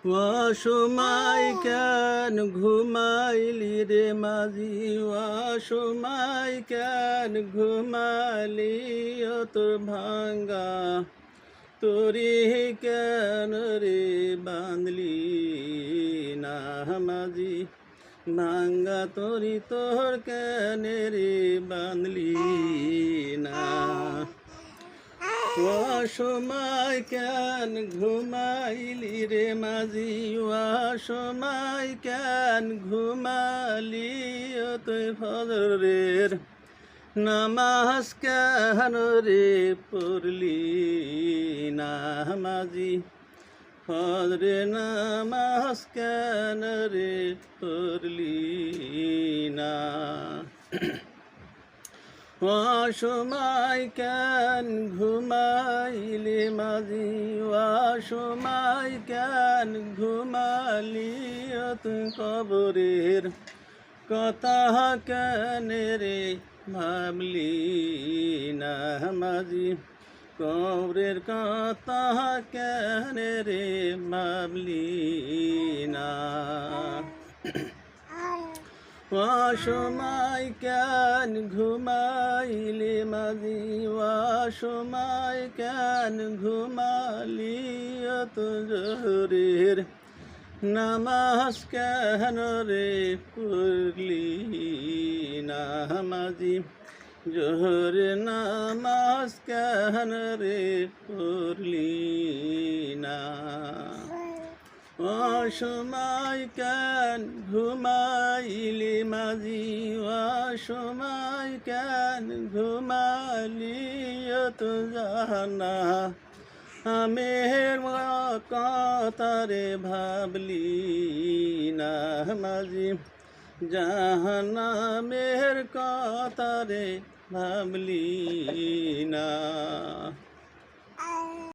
অসময় কেন ঘুমাইলি রে মাঝি, অসময় কেন ঘুমাইলি ও তোর ভাঙ্গা তোরি কেন রে বাঁধলি না মাঝি, ভাঙ্গা তোরি তোর কেন রে বাঁধলি না। অসময় কেন ঘুমাইলি রে মাঝি, অসময় কেন ঘুমালি ও তুই ফজরের নামাজ কেন রে পড়লি না মাঝি, ফজরের নামাজ কেন রে পড়লি না। অসময় কেন ঘুমাইলি মাঝি, অসময় কেন ঘুমালি ও তুই কবরের কথা কেন রে ভাবলি না মাঝি, কবরের কথা কেন রে ভাবলি না। অসময় কেন ঘুমাইলি মাঝি, অসময় কেন ঘুমালি ও তুই জোহরের নামাজ কেন রে পড়লি না মাঝি, জোহরের নামাজ কেন রে পড়লি না। অসময় কেন ঘুমাইলি মাঝি, অসময় কেন ঘুমালি ও তো জানা আমের কথারে ভাবলি না মাঝি, জাহান্নামের কথারে ভাবলি না।